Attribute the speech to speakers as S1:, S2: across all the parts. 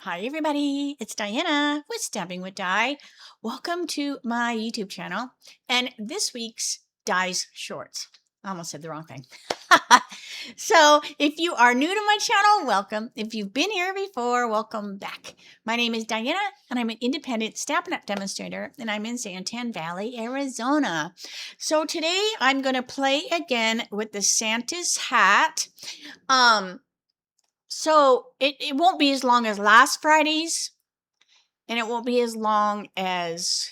S1: Hi everybody, it's Diana with Stamping with Di. Welcome to my YouTube channel and this week's Di's Shorts. I almost said the wrong thing. So if you are new to my channel, welcome. If you've been here before, welcome back. My name is Diana and I'm an independent Stampin' Up! Demonstrator and I'm in Santan Valley, Arizona. So today I'm going to play again with the Santa's hat. So it won't be as long as last Friday's, and it won't be as long as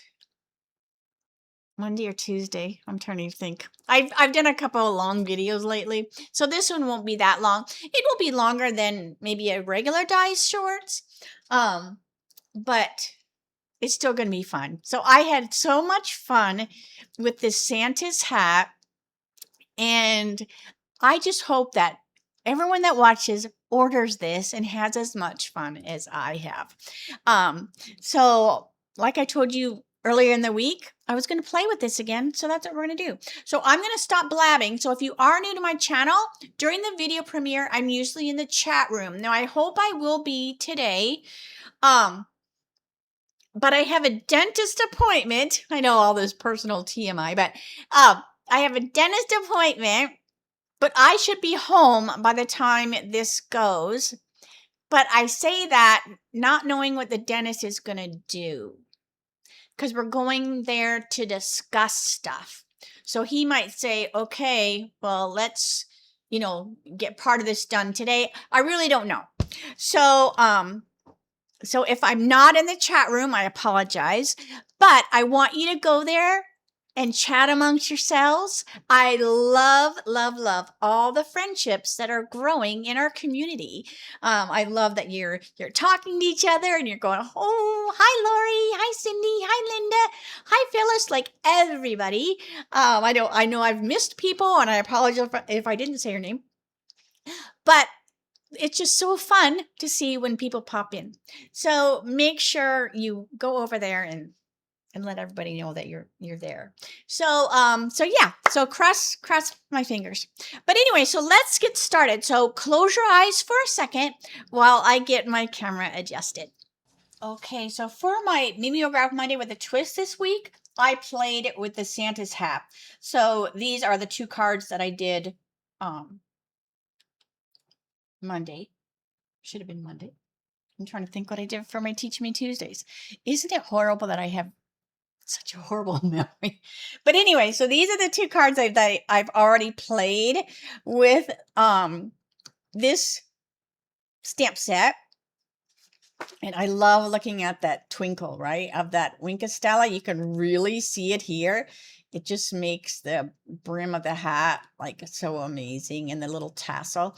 S1: Monday or Tuesday. I'm trying to think. I've done a couple of long videos lately, so this one won't be that long. It will be longer than maybe a regular Di's Shorts, but it's still going to be fun. So I had so much fun with this Santa's hat, and I just hope that everyone that watches orders this and has as much fun as I have. So like I told you earlier in the week, I was going to play with this again. So that's what we're going to do. So I'm going to stop blabbing. So if you are new to my channel, during the video premiere, I'm usually in the chat room. Now I hope I will be today. But I have a dentist appointment. I know all this personal TMI, but I have a dentist appointment. But I should be home by the time this goes. But I say that not knowing what the dentist is going to do. Because we're going there to discuss stuff. So he might say, okay, well, let's, get part of this done today. I really don't know. So if I'm not in the chat room, I apologize. But I want you to go there and chat amongst yourselves. I love, love, love all the friendships that are growing in our community. I love that you're talking to each other and you're going, oh, hi, Lori. Hi, Cindy. Hi, Linda. Hi, Phyllis. Like everybody. I know I've missed people and I apologize if I didn't say your name. But it's just so fun to see when people pop in. So make sure you go over there and let everybody know that you're there. So so cross my fingers. But anyway, so let's get started. So close your eyes for a second while I get my camera adjusted. Okay, so for my mimeograph Monday with a twist this week, I played with the Santa's hat. So these are the two cards that I did Monday. Should have been Monday. I'm trying to think what I did for my Teach Me Tuesdays. Isn't it horrible that I have such a horrible memory? But anyway, so these are the two cards that I've already played with this stamp set. And I love looking at that twinkle, right, of that Winka Stella. You can really see it here. It just makes the brim of the hat like so amazing, and the little tassel.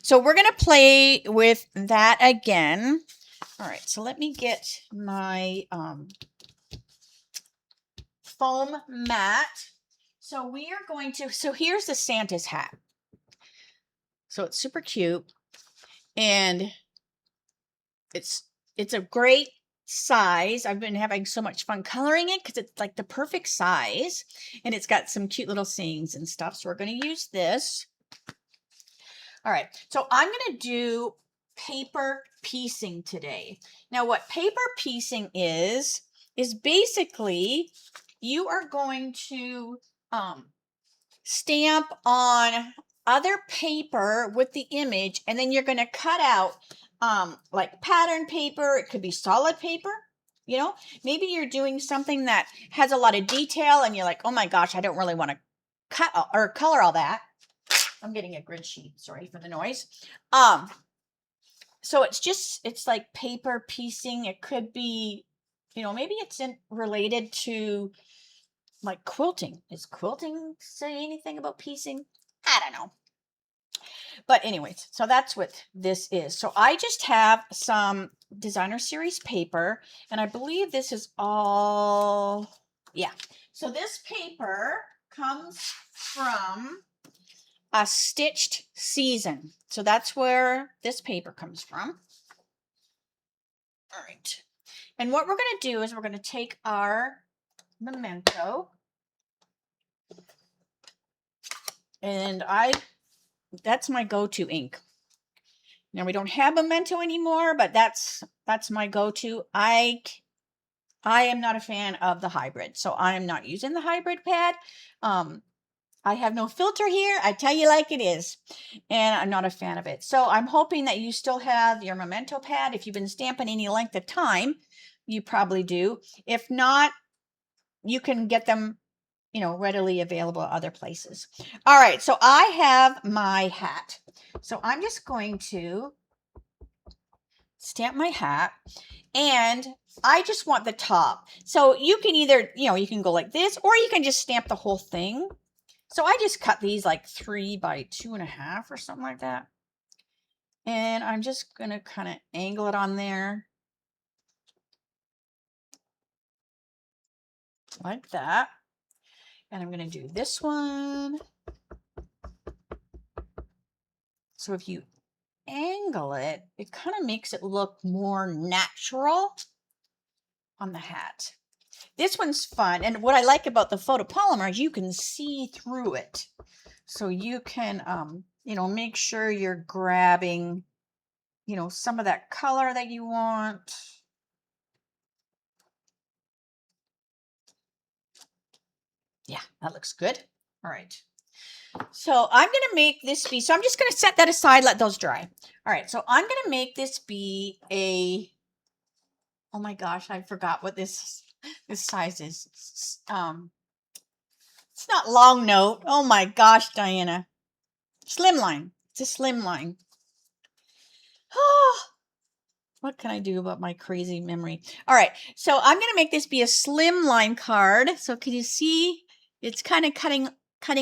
S1: So we're going to play with that again. All right, so let me get my foam mat. So we are going to, so here's the Santa's hat. So it's super cute, and it's a great size. I've been having so much fun coloring it because it's like the perfect size, and it's got some cute little sayings and stuff. So we're going to use this. All right, so I'm going to do paper piecing today. Now what paper piecing is basically you are going to stamp on other paper with the image, and then you're going to cut out like pattern paper. It could be solid paper. Maybe you're doing something that has a lot of detail and you're like, oh my gosh, I don't really want to cut or color all that. I'm getting a grid sheet. Sorry for the noise. So it's like paper piecing. It could be, maybe it's related to like quilting. Is quilting say anything about piecing? I don't know. But anyways, so that's what this is. So I just have some designer series paper, and I believe this is all, yeah. So this paper comes from a stitched season. So that's where this paper comes from. All right. And what we're going to do is we're going to take our memento, and that's my go-to ink. Now we don't have Memento anymore, but that's my go-to. I am not a fan of the hybrid, so I am not using the hybrid pad. I have no filter here. I tell you like it is, and I'm not a fan of it. So I'm hoping that you still have your Memento pad. If you've been stamping any length of time, you probably do. If not, you can get them, you know, readily available at other places. All right, so I have my hat. So I'm just going to stamp my hat, and I just want the top. So you can either, you know, you can go like this, or you can just stamp the whole thing. So I just cut these like 3 by 2.5 or something like that. And I'm just going to kind of angle it on there. Like that. And I'm going to do this one. So if you angle it, it kind of makes it look more natural on the hat. This one's fun. And what I like about the photopolymer is you can see through it. So you can, you know, make sure you're grabbing, you know, some of that color that you want. Yeah, that looks good. All right. So I'm going to make this be, so I'm just going to set that aside, let those dry. All right. So I'm going to make this be a, oh my gosh, I forgot what this size is. It's not long note. Oh my gosh, Diana. Slimline. It's a slimline. Oh, what can I do about my crazy memory? All right. So I'm going to make this be a slimline card. So can you see it's kind of cutting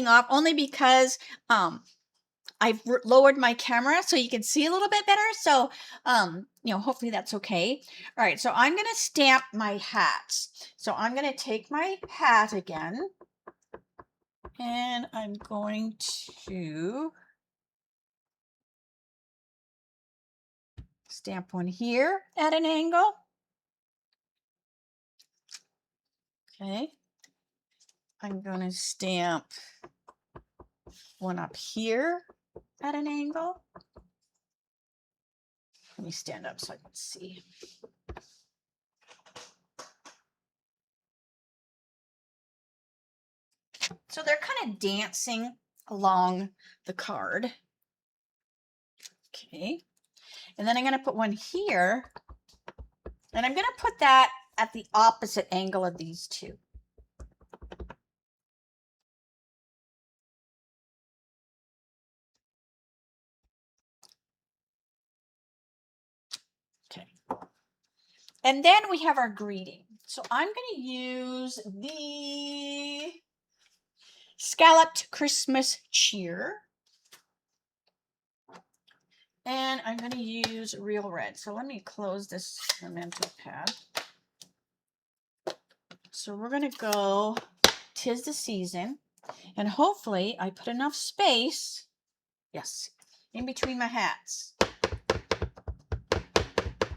S1: off only because I've lowered my camera so you can see a little bit better. So, you know, hopefully that's okay. All right. So I'm going to stamp my hats. So I'm going to take my hat again, and I'm going to stamp one here at an angle. Okay. I'm going to stamp one up here at an angle. Let me stand up so I can see. So they're kind of dancing along the card. Okay. And then I'm going to put one here, and I'm going to put that at the opposite angle of these two. Okay. And then we have our greeting. So I'm going to use the Scalloped Christmas Cheer. And I'm going to use Real Red. So let me close this Memento pad. So we're going to go 'Tis the Season. And hopefully I put enough space, yes, in between my hats.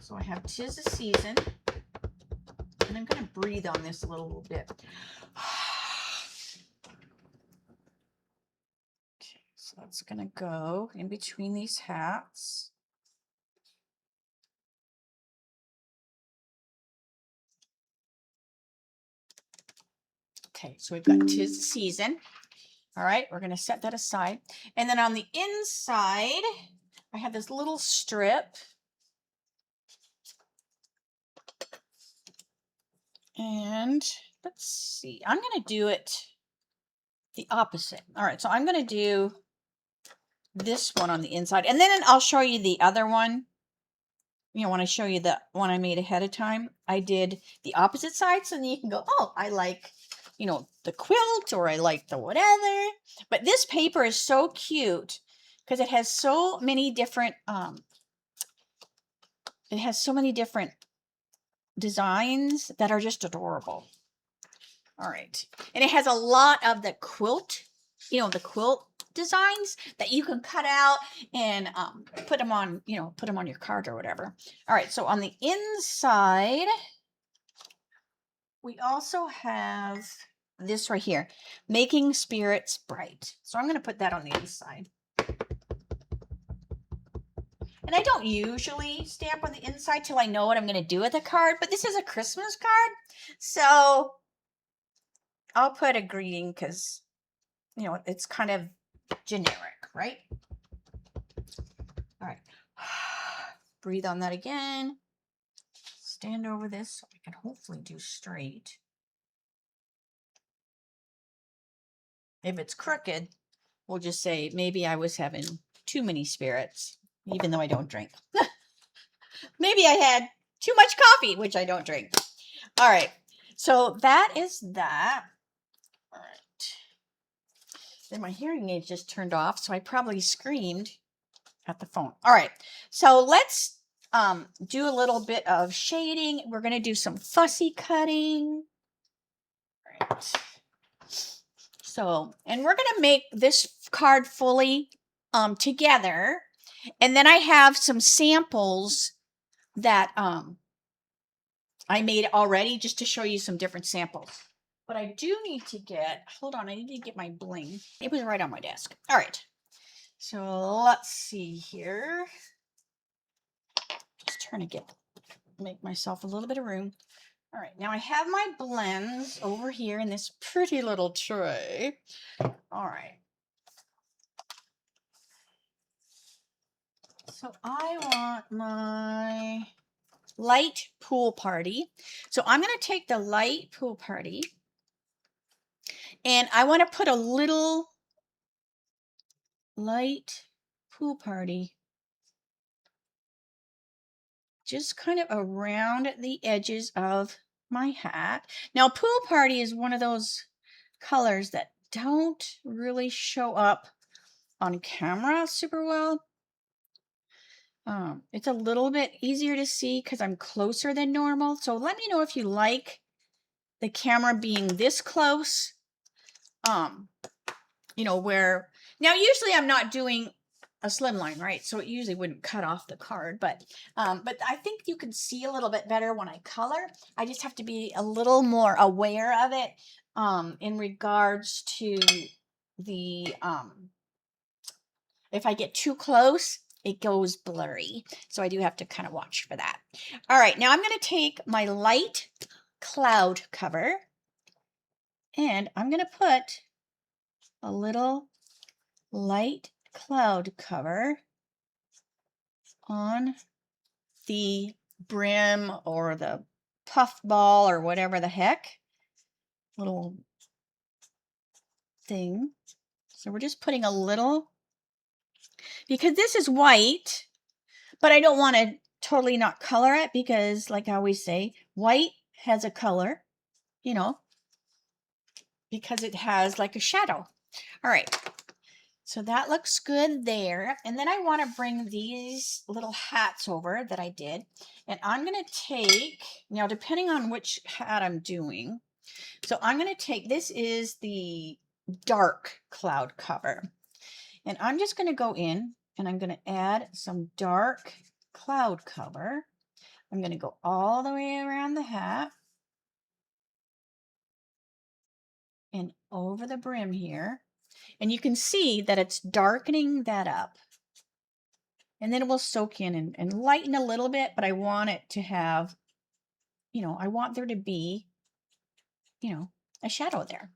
S1: So I have 'Tis the Season. And I'm going to breathe on this a little bit. Okay, so that's going to go in between these hats. Okay, so we've got 'Tis the Season. All right, we're going to set that aside. And then on the inside, I have this little strip. And let's see, I'm going to do it the opposite. All right, so I'm going to do this one on the inside, and then I'll show you the other one. You know, when I show you the one I made ahead of time, I did the opposite side, so then you can go, oh, I like, you know, the quilt, or I like the whatever. But this paper is so cute because it has so many different, designs that are just adorable. All right. And it has a lot of the quilt, you know, the quilt designs that you can cut out and put them on, you know, put them on your card or whatever. All right. So on the inside, we also have this right here, Making Spirits Bright. So I'm going to put that on the inside. And I don't usually stamp on the inside till I know what I'm going to do with the card, but this is a Christmas card. So I'll put a greeting because, you know, it's kind of generic, right? All right. Breathe on that again. Stand over this so I can hopefully do straight. If it's crooked, we'll just say maybe I was having too many spirits, even though I don't drink. Maybe I had too much coffee, which I don't drink. All right. So that is that. All right. Then my hearing aid just turned off, so I probably screamed at the phone. All right. So let's do a little bit of shading. We're going to do some fussy cutting. All right. So, and we're going to make this card fully together. And then I have some samples that I made already just to show you some different samples. But I do need to get, hold on, I need to get my bling. It was right on my desk. All right. So let's see here. Just trying to make myself a little bit of room. All right, now I have my blends over here in this pretty little tray. All right. So I want my light pool party. So I'm going to take the light pool party and I want to put a little light pool party just kind of around the edges of my hat. Now, pool party is one of those colors that don't really show up on camera super well. It's a little bit easier to see because I'm closer than normal. So let me know if you like the camera being this close. You know, where now usually I'm not doing a slim line, right? So it usually wouldn't cut off the card, but I think you can see a little bit better when I color. I just have to be a little more aware of it in regards to the if I get too close, it goes blurry. So I do have to kind of watch for that. All right, now I'm going to take my light cloud cover and I'm going to put a little light cloud cover on the brim or the puff ball or whatever the heck little thing. So we're just putting a little, because this is white, but I don't want to totally not color it because, like I always say, white has a color, you know, because it has like a shadow. All right. So that looks good there. And then I want to bring these little hats over that I did. And I'm going to take, now depending on which hat I'm doing, so I'm going to take, this is the dark cloud cover. And I'm just going to go in and I'm going to add some dark cloud cover. I'm going to go all the way around the hat and over the brim here. And you can see that it's darkening that up. And then it will soak in and lighten a little bit, but I want it to have, you know, I want there to be, you know, a shadow there.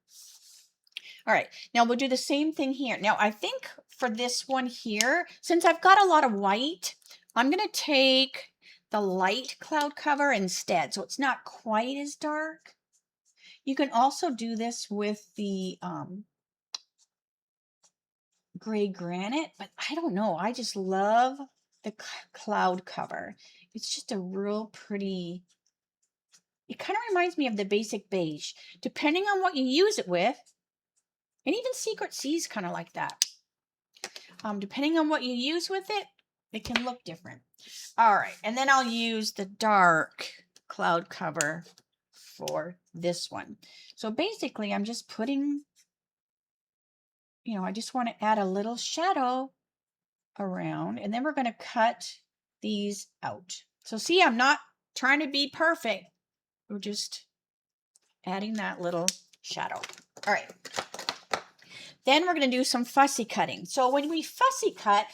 S1: All right, now we'll do the same thing here. Now I think for this one here, since I've got a lot of white, I'm going to take the light cloud cover instead. So it's not quite as dark. You can also do this with the gray granite, but I don't know. I just love the cloud cover. It's just a real pretty, it kind of reminds me of the basic beige, depending on what you use it with. And even Secret Seas kind of like that. Depending on what you use with it, it can look different. All right, and then I'll use the dark cloud cover for this one. So basically, I'm just putting, you know, I just want to add a little shadow around, and then we're going to cut these out. So see, I'm not trying to be perfect. We're just adding that little shadow. All right. Then we're going to do some fussy cutting. So when we fussy cut,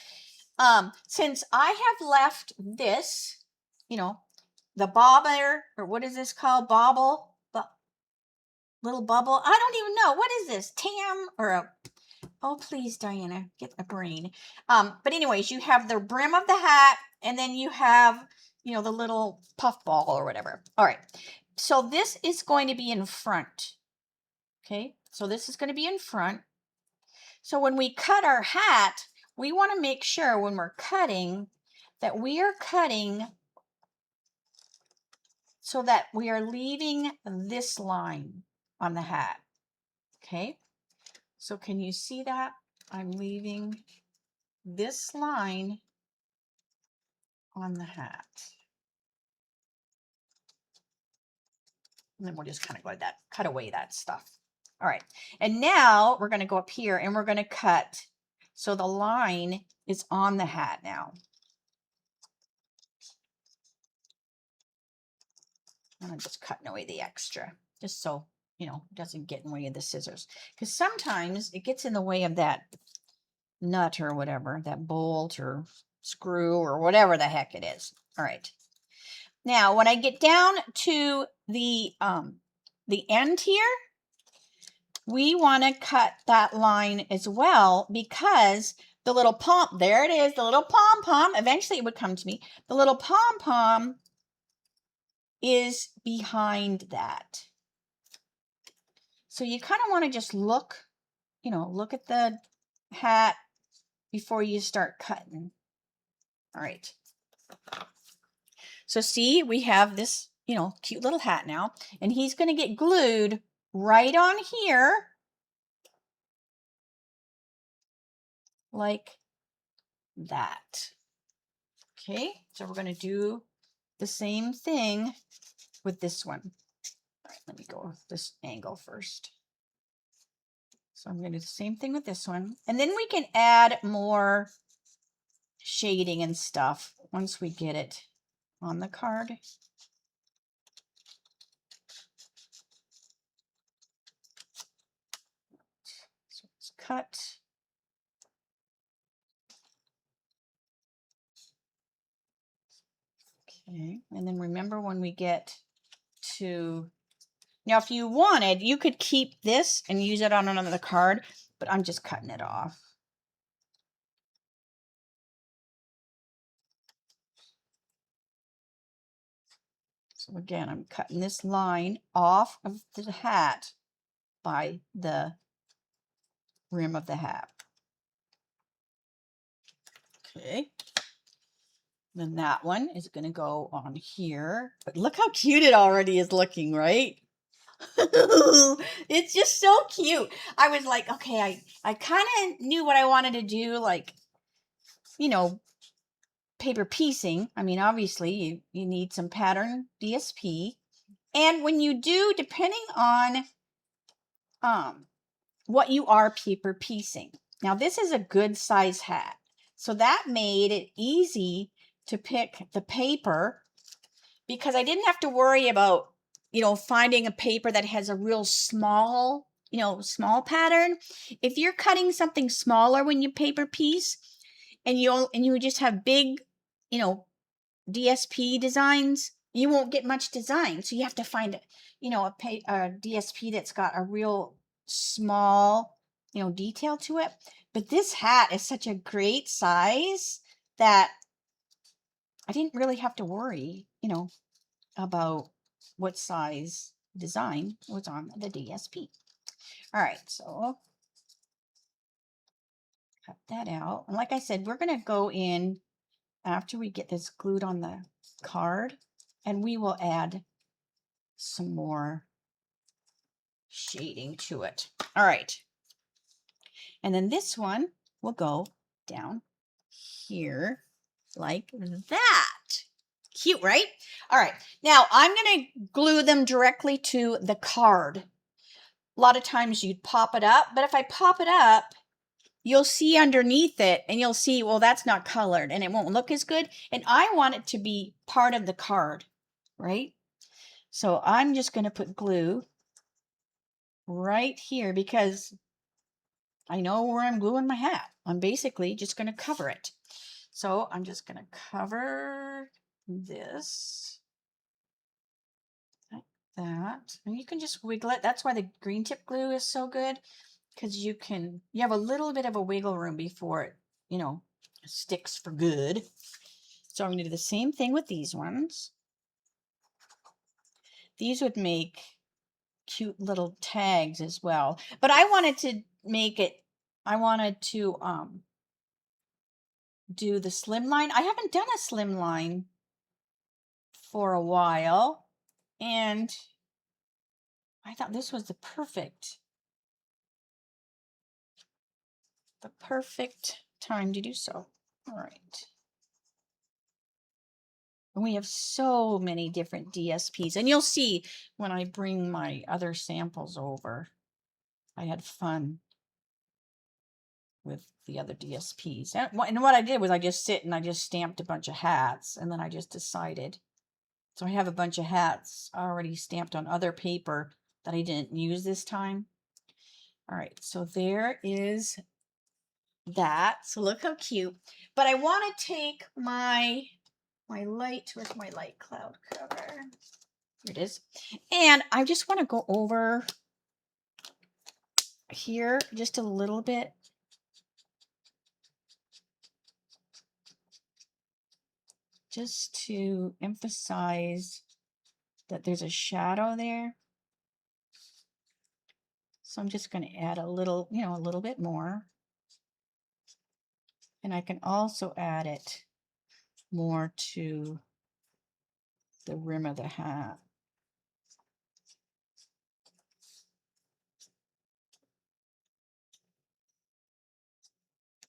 S1: Since I have left this, you know, the bobber, or what is this called? Bobble? Little bubble? I don't even know. What is this? Tam or a, oh, please, Diana, get a brain. But anyways, you have the brim of the hat, and then you have, you know, the little puff ball or whatever. All right. So this is going to be in front. Okay. So this is going to be in front. So when we cut our hat, we want to make sure when we're cutting that we are cutting so that we are leaving this line on the hat. Okay. So can you see that? I'm leaving this line on the hat. And then we'll just kind of go like that, cut away that stuff. All right. And now we're going to go up here and we're going to cut. So the line is on the hat now. And I'm just cutting away the extra, just so, you know, it doesn't get in the way of the scissors. Because sometimes it gets in the way of that nut or whatever, that bolt or screw or whatever the heck it is. All right. Now, when I get down to the end here, we want to cut that line as well, because the little pom, there it is, the little pom-pom, eventually it would come to me. The little pom-pom is behind that. So you kind of want to just look, you know, look at the hat before you start cutting. All right. So see, we have this, you know, cute little hat now, and he's going to get glued right on here, like that. Okay, so we're going to do the same thing with this one. All right, let me go with this angle first. So I'm going to do the same thing with this one. And then we can add more shading and stuff once we get it on the card. So let's cut. Okay, and then remember when we get to, now if you wanted, you could keep this and use it on another card, but I'm just cutting it off. So again, I'm cutting this line off of the hat by the rim of the hat. Okay. Then that one is going to go on here. But look how cute it already is looking, right? It's just so cute. I was like, okay, I kind of knew what I wanted to do, like, you know, paper piecing. I mean, obviously, you need some pattern DSP. And when you do, depending on what you are paper piecing. Now, this is a good size hat. So that made it easy to pick the paper, because I didn't have to worry about, you know, finding a paper that has a real small, you know, small pattern. If you're cutting something smaller when you paper piece and you just have big, you know, DSP designs, you won't get much design. So you have to find, you know, a DSP that's got a real small, you know, detail to it. But this hat is such a great size that I didn't really have to worry, you know, about what size design was on the DSP. All right, so cut that out. And like I said, we're going to go in after we get this glued on the card, and we will add some more shading to it. All right. And then this one will go down here like that. Cute, right? All right. Now I'm going to glue them directly to the card. A lot of times you'd pop it up, but if I pop it up, you'll see underneath it and you'll see, well, that's not colored and it won't look as good. And I want it to be part of the card, right? So I'm just going to put glue right here because I know where I'm gluing my hat. I'm basically just going to cover it. So I'm just going to cover this like that. And you can just wiggle it. That's why the green tip glue is so good, because you have a little bit of a wiggle room before it, sticks for good. So I'm going to do the same thing with these ones. These would make cute little tags as well. But I wanted to do the slimline. I haven't done a slimline for a while, and I thought this was the perfect time to do so. All right. And we have so many different DSPs, and you'll see when I bring my other samples over. I had fun with the other DSPs. And what I did was I just stamped a bunch of hats, and then I just decided. So I have a bunch of hats already stamped on other paper that I didn't use this time. All right, so there is that. So look how cute. But I want to take my light, where's my light cloud cover? Here it is. And I just want to go over here just a little bit. Just to emphasize that there's a shadow there. So I'm just going to add a little, a little bit more. And I can also add it more to the rim of the hat.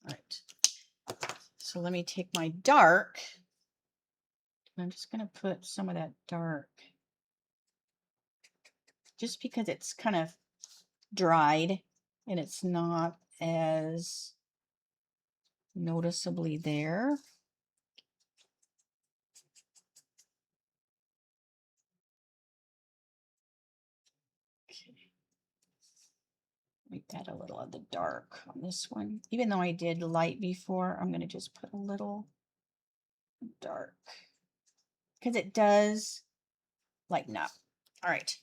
S1: All right. So let me take my dark. I'm just going to put some of that dark, just because it's kind of dried and it's not as noticeably there. Okay. Let me add a little of the dark on this one. Even though I did light before, I'm going to just put a little dark because it does lighten up. All right.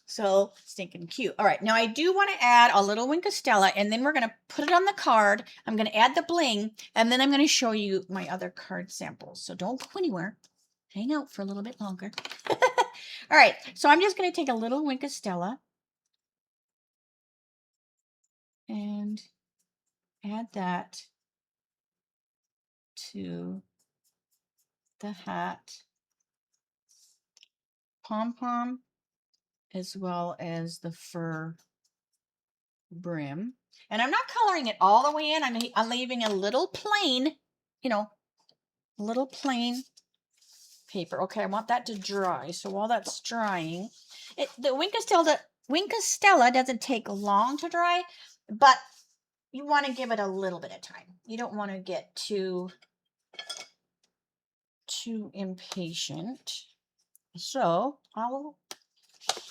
S1: So stinking cute. All right, now I do want to add a little Wink of Stella, and then we're going to put it on the card. I'm going to add the bling, and then I'm going to show you my other card samples. So don't go anywhere. Hang out for a little bit longer. All right, so I'm just going to take a little Wink of Stella and add that to the hat, pom-pom, as well as the fur brim. And I'm not coloring it all the way in. I'm leaving a little plain, little plain paper. Okay, I want that to dry. So while that's drying, the Wink of Stella doesn't take long to dry, but you want to give it a little bit of time. You don't want to get too impatient. So I'll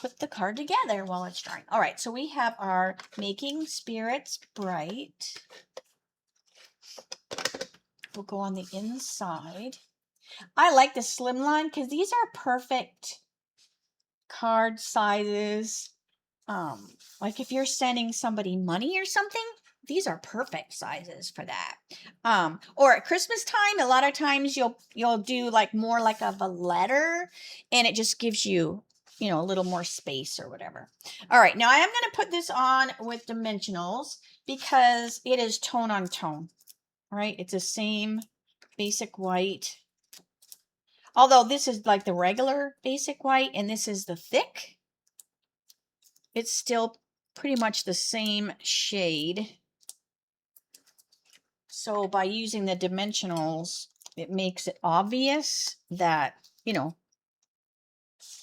S1: put the card together while it's drying. All right, so we have our Making Spirits Bright. We'll go on the inside. I like the slimline because these are perfect card sizes. Like if you're sending somebody money or something, these are perfect sizes for that. Or at Christmas time, a lot of times you'll do like more like of a letter, and it just gives you, a little more space or whatever. All right, now I am going to put this on with dimensionals because it is tone on tone, right? It's the same basic white. Although this is like the regular basic white and this is the thick, it's still pretty much the same shade. So by using the dimensionals, it makes it obvious that,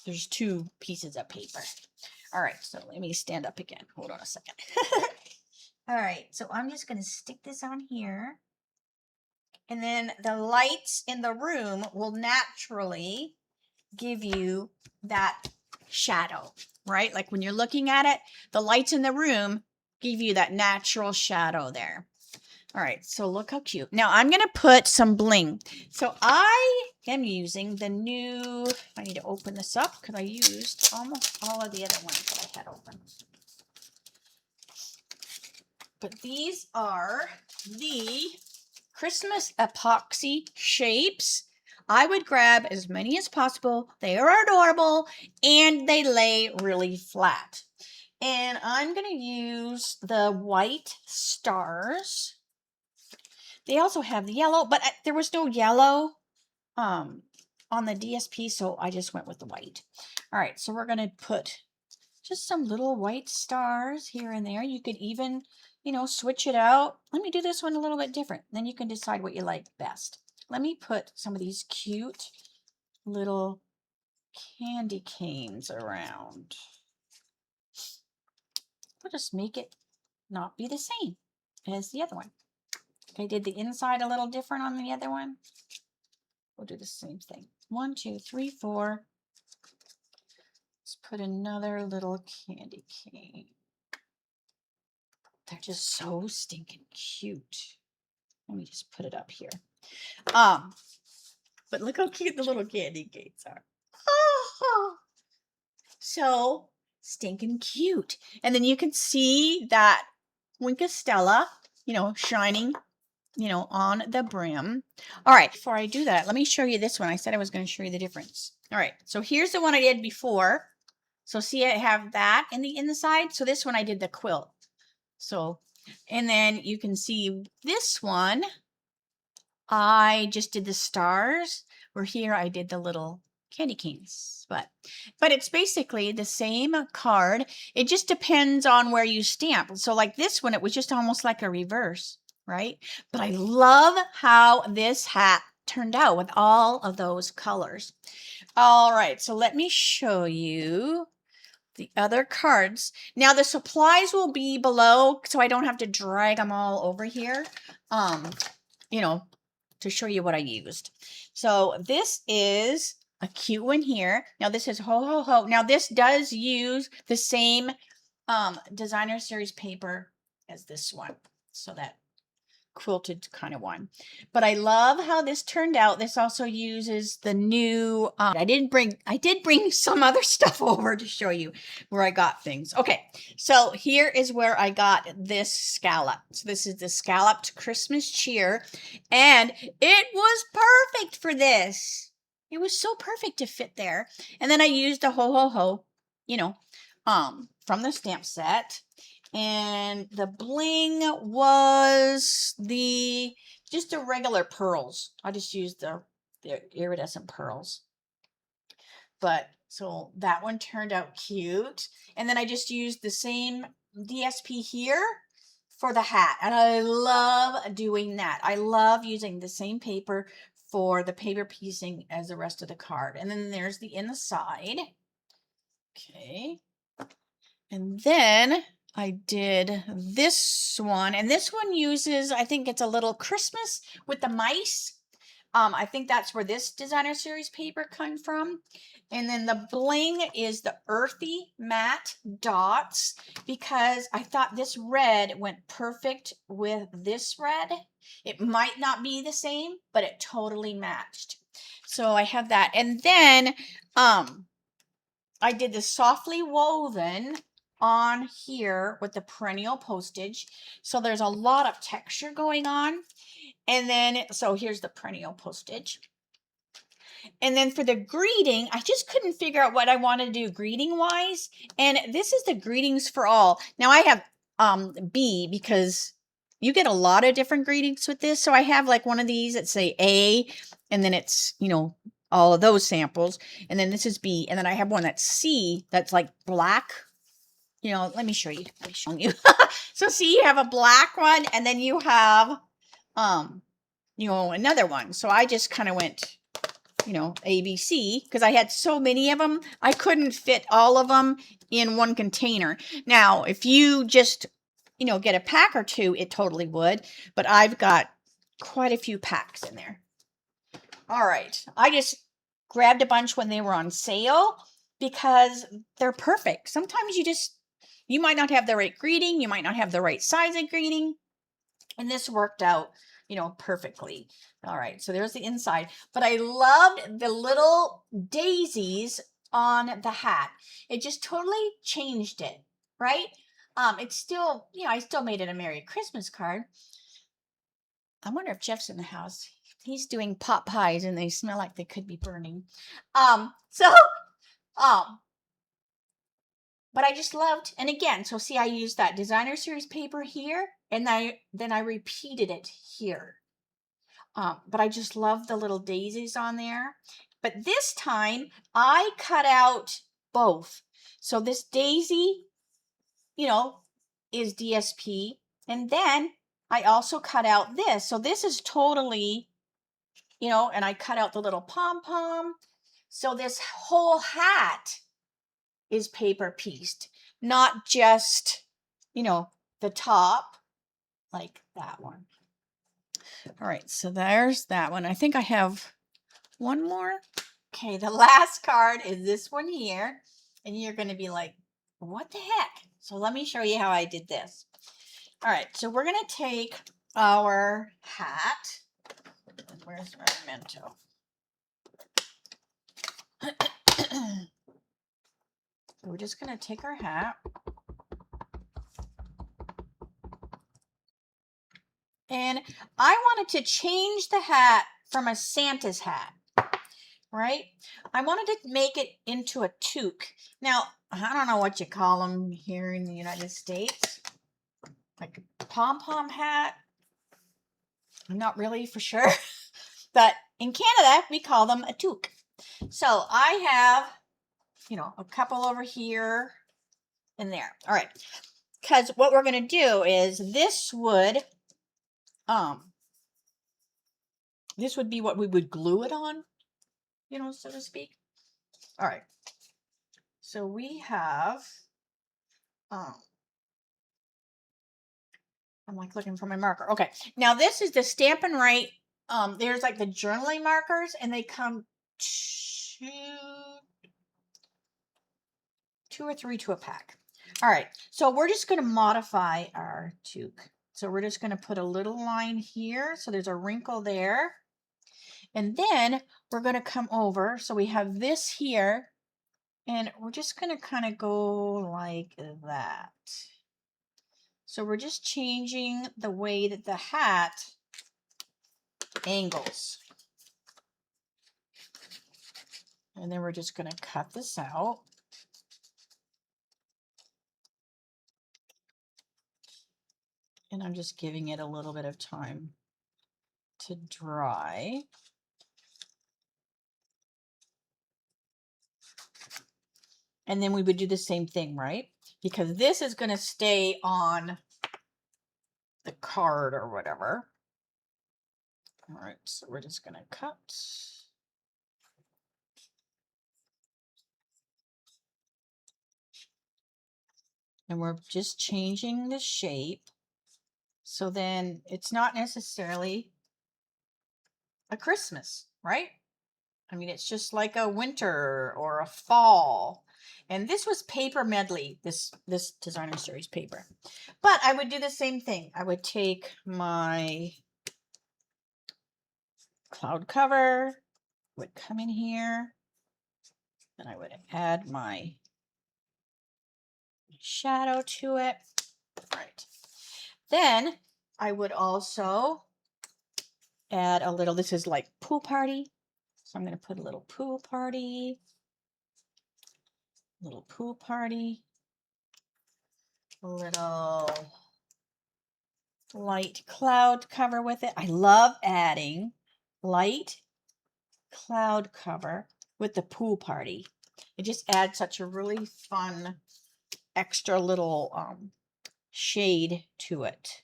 S1: there's two pieces of paper. All right, so let me stand up again. Hold on a second. All right, so I'm just going to stick this on here. And then the lights in the room will naturally give you that shadow, right? Like when you're looking at it, the lights in the room give you that natural shadow there. All right, so look how cute. Now I'm going to put some bling. So I am using the new, I need to open this up because I used almost all of the other ones that I had open. But these are the Christmas epoxy shapes. I would grab as many as possible. They are adorable and they lay really flat. And I'm going to use the white stars. They also have the yellow, but there was no yellow on the DSP, so I just went with the white. All right, so we're going to put just some little white stars here and there. You could even, you know, switch it out. Let me do this one a little bit different. Then you can decide what you like best. Let me put some of these cute little candy canes around. We'll just make it not be the same as the other one. I did the inside a little different on the other one. We'll do the same thing. 1, 2, 3, 4. Let's put another little candy cane. They're just so stinking cute. Let me just put it up here. But look how cute the little candy canes are. Oh, so stinking cute. And then you can see that Winkastella, you know, shining, you know, on the brim. All right, before I do that, let me show you this one. I said I was going to show you the difference. All right, so here's the one I did before. So see, I have that in the inside. So this one I did the quilt. So, and then you can see this one, I just did the stars, where here I did the little candy canes. But it's basically the same card. It just depends on where you stamp. So like this one, it was just almost like a reverse, right? But I love how this hat turned out with all of those colors. All right, so let me show you the other cards. Now the supplies will be below, so I don't have to drag them all over here, you know, to show you what I used. So this is a cute one here. Now this is Ho Ho Ho. Now this does use the same designer series paper as this one. So that quilted kind of one. But I love how this turned out. This also uses the new I did bring some other stuff over to show you where I got things. Okay, so here is where I got this scallop. So this is the scalloped Christmas cheer, and it was perfect for this. It was so perfect to fit there. And then I used a Ho Ho Ho, you know, from the stamp set. And the bling was just the regular pearls. I just used the iridescent pearls. But so that one turned out cute. And then I just used the same DSP here for the hat. And I love doing that. I love using the same paper for the paper piecing as the rest of the card. And then there's the inside. Okay. And then I did this one, and this one uses, I think it's a little Christmas with the mice. I think that's where this designer series paper comes from. And then the bling is the earthy matte dots, because I thought this red went perfect with this red. It might not be the same, but it totally matched. So I have that. And then I did the softly woven on here with the perennial postage. So there's a lot of texture going on. And then, so here's the perennial postage. And then for the greeting, I just couldn't figure out what I wanted to do greeting wise. And this is the greetings for all. Now I have B, because you get a lot of different greetings with this. So I have like one of these that say A, and then it's, you know, all of those samples. And then this is B. And then I have one that's C that's like black. You know, let me show you. Let me show you. So see, you have a black one, and then you have, you know, another one. So I just kind of went, you know, ABC, because I had so many of them. I couldn't fit all of them in one container. Now, if you just, you know, get a pack or two, it totally would. But I've got quite a few packs in there. All right. I just grabbed a bunch when they were on sale, because they're perfect. Sometimes you just, You might not have the right greeting. You might not have the right size of greeting. And this worked out, you know, perfectly. All right, so there's the inside. But I loved the little daisies on the hat. It just totally changed it, right? It's still, you know, I still made it a Merry Christmas card. I wonder if Jeff's in the house. He's doing pot pies and they smell like they could be burning. So, but I just loved, and again, so see, I used that designer series paper here, and then I repeated it here. But I just love the little daisies on there. But this time I cut out both. So this daisy, you know, is DSP. And then I also cut out this. So this is totally, you know, and I cut out the little pom-pom. So this whole hat is paper pieced, not just, you know, the top like that one. All right, so there's that one. I think I have one more. Okay, the last card is this one here. And you're going to be like, what the heck? So let me show you how I did this. All right, so we're going to take our hat. Where's my memento? We're just going to take our hat. And I wanted to change the hat from a Santa's hat, right? I wanted to make it into a toque. Now, I don't know what you call them here in the United States. Like a pom-pom hat. I'm not really for sure. But in Canada, we call them a toque. So I have, you know, a couple over here and there. All right. Because what we're going to do is this would be what we would glue it on, you know, so to speak. All right. So we have, I'm like looking for my marker. Okay. Now this is the Stampin' Right. There's like the journaling markers and they come two or three to a pack. All right. So we're just going to modify our toque. So we're just going to put a little line here. So there's a wrinkle there. And then we're going to come over. So we have this here. And we're just going to kind of go like that. So we're just changing the way that the hat angles. And then we're just going to cut this out. And I'm just giving it a little bit of time to dry. And then we would do the same thing, right? Because this is going to stay on the card or whatever. All right, so we're just going to cut. And we're just changing the shape. So then it's not necessarily a Christmas, right? I mean, it's just like a winter or a fall. And this was paper medley, this designer series paper. But I would do the same thing. I would take my cloud cover, would come in here, and I would add my shadow to it. Right. Then I would also add a little, this is like pool party. So I'm going to put a little pool party, a little light cloud cover with it. I love adding light cloud cover with the pool party. It just adds such a really fun extra little shade to it.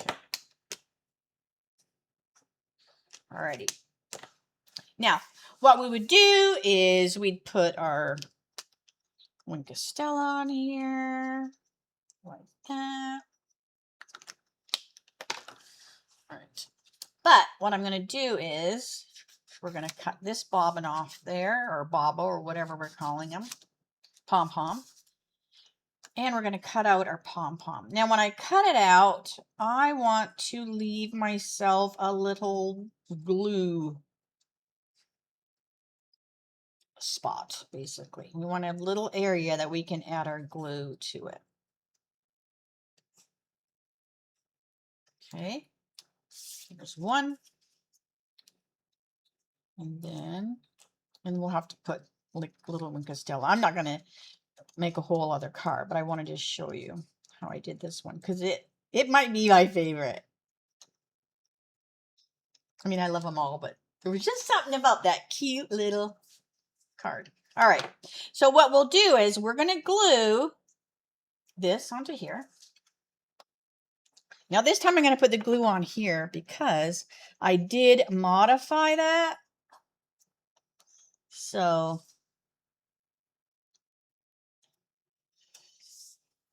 S1: Okay. Alrighty. Now, what we would do is we'd put our Wink Stella on here, like that. All right. But what I'm going to do is we're going to cut this bobbin off there, or bobble, or whatever we're calling them, pom-pom. And we're going to cut out our pom-pom. Now, when I cut it out, I want to leave myself a little glue spot, basically. We want a little area that we can add our glue to it. Okay, here's one. And we'll have to put like little one Castella. I'm not going to make a whole other card, but I wanted to show you how I did this one because it might be my favorite. I mean, I love them all, but there was just something about that cute little card. All right. So what we'll do is we're going to glue this onto here. Now this time I'm going to put the glue on here because I did modify that. So, all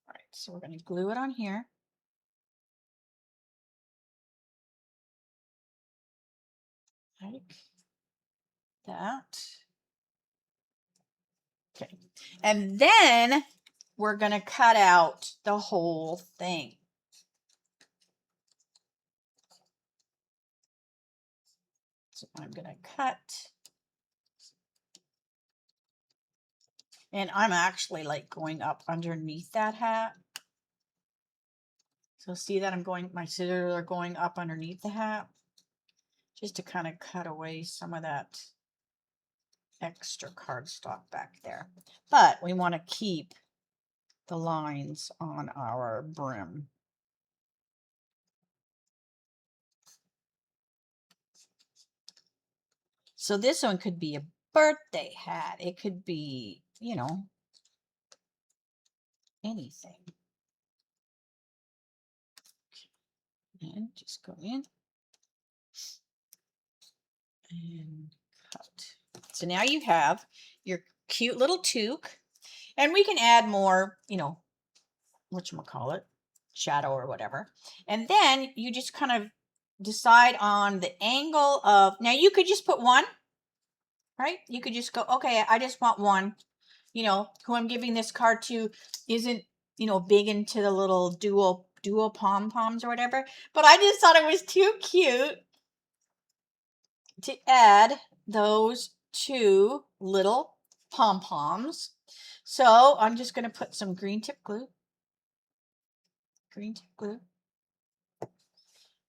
S1: right. So we're going to glue it on here. Like that. Okay. And then we're going to cut out the whole thing. So I'm going to cut. And I'm actually like going up underneath that hat. So see that I'm going, my scissors are going up underneath the hat just to kind of cut away some of that extra cardstock back there. But we want to keep the lines on our brim. So this one could be a birthday hat. It could be, you know, anything. And just go in and cut. So now you have your cute little toque, and we can add more, you know, whatchamacallit, shadow or whatever. And then you just kind of decide on the angle of, now you could just put one, right? You could just go, okay, I just want one. You know, who I'm giving this card to isn't, you know, big into the little dual pom-poms or whatever. But I just thought it was too cute to add those two little pom-poms. So I'm just going to put some green tip glue. Green tip glue.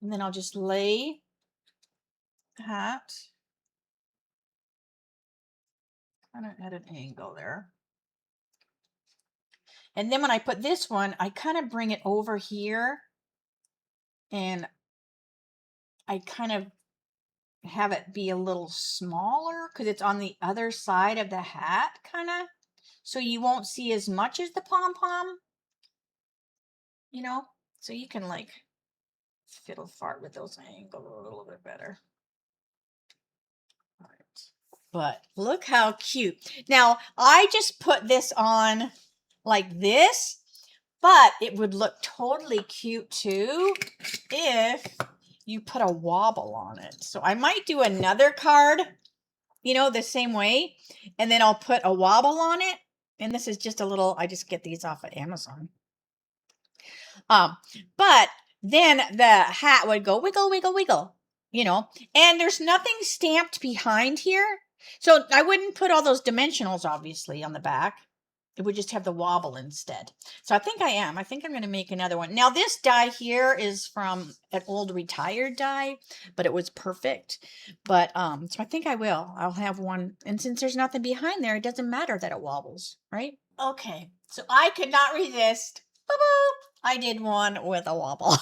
S1: And then I'll just lay that kind of at an angle there. And then when I put this one, I kind of bring it over here and I kind of have it be a little smaller because it's on the other side of the hat, kind of. So you won't see as much as the pom-pom, you know? So you can like fiddle fart with those angles a little bit better. All right. But look how cute. Now, I just put this on like this, but it would look totally cute too if you put a wobble on it. So I might do another card, you know, the same way, and then I'll put a wobble on it. And this is just a little, I just get these off of Amazon. But then the hat would go wiggle, wiggle, wiggle, you know, and there's nothing stamped behind here. So I wouldn't put all those dimensionals, obviously, on the back. It would just have the wobble instead. So I think I'm going to make another one. Now this die here is from an old retired die, but it was perfect. But so I think I'll have one. And since there's nothing behind there, it doesn't matter that it wobbles, right? Okay. So I could not resist. Boo-boo. I did one with a wobble.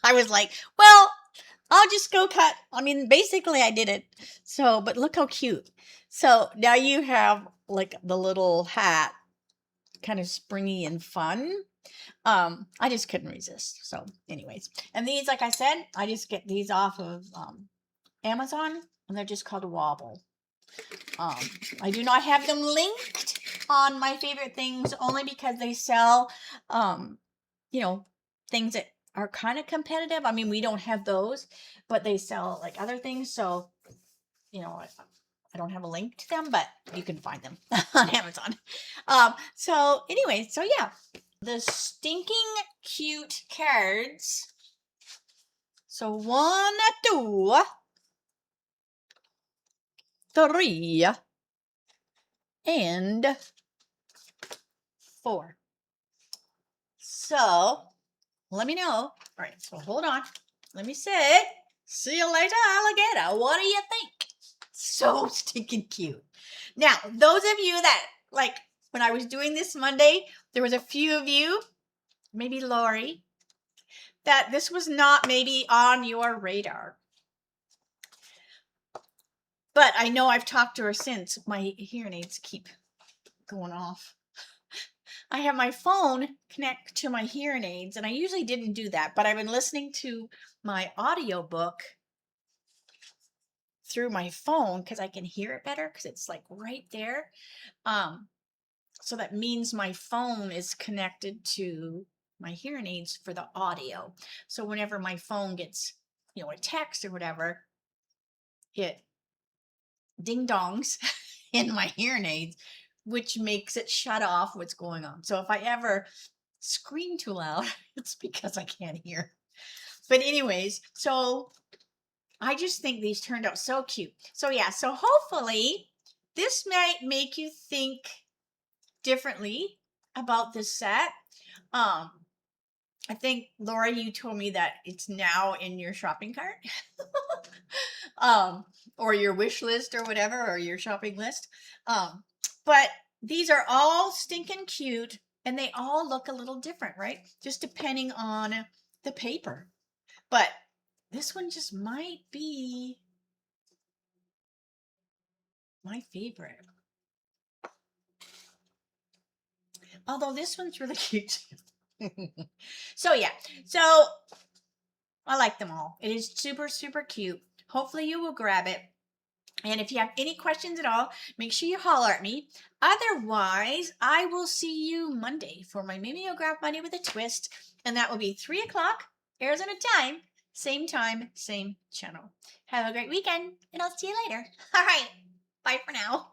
S1: I was like, well, I'll just go cut. I mean, basically I did it. So, but look how cute. So now you have like the little hat, kind of springy and fun. I just couldn't resist. So anyways, and these, like I said, I just get these off of Amazon, and they're just called a wobble. I do not have them linked on my favorite things only because they sell, you know, things that are kind of competitive. I mean, we don't have those, but they sell like other things. So, you know, I don't have a link to them, but you can find them on Amazon. So anyway, so yeah, the stinking cute cards. So 1, 2, 3, and 4. So let me know. All right, so hold on. Let me say, see you later, alligator. What do you think? So stinking cute. Now, those of you that, like, when I was doing this Monday, there was a few of you, maybe Lori, that this was not maybe on your radar. But I know I've talked to her since. My hearing aids keep going off. I have my phone connect to my hearing aids, and I usually didn't do that, but I've been listening to my audiobook through my phone because I can hear it better because it's like right there. So that means my phone is connected to my hearing aids for the audio. So whenever my phone gets, a text or whatever, it ding dongs in my hearing aids, which makes it shut off what's going on. So if I ever scream too loud, it's because I can't hear. But anyways, so I just think these turned out so cute. So yeah, so hopefully this might make you think differently about this set. I think Laura, you told me that it's now in your shopping cart. Or your wish list or whatever, or your shopping list. But these are all stinking cute, and they all look a little different, right? Just depending on the paper. But this one just might be my favorite. Although this one's really cute. So yeah, so I like them all. It is super, super cute. Hopefully you will grab it. And if you have any questions at all, make sure you holler at me. Otherwise, I will see you Monday for my Mimeograph Monday with a Twist. And that will be 3 o'clock Arizona time, same channel. Have a great weekend, and I'll see you later. All right, bye for now.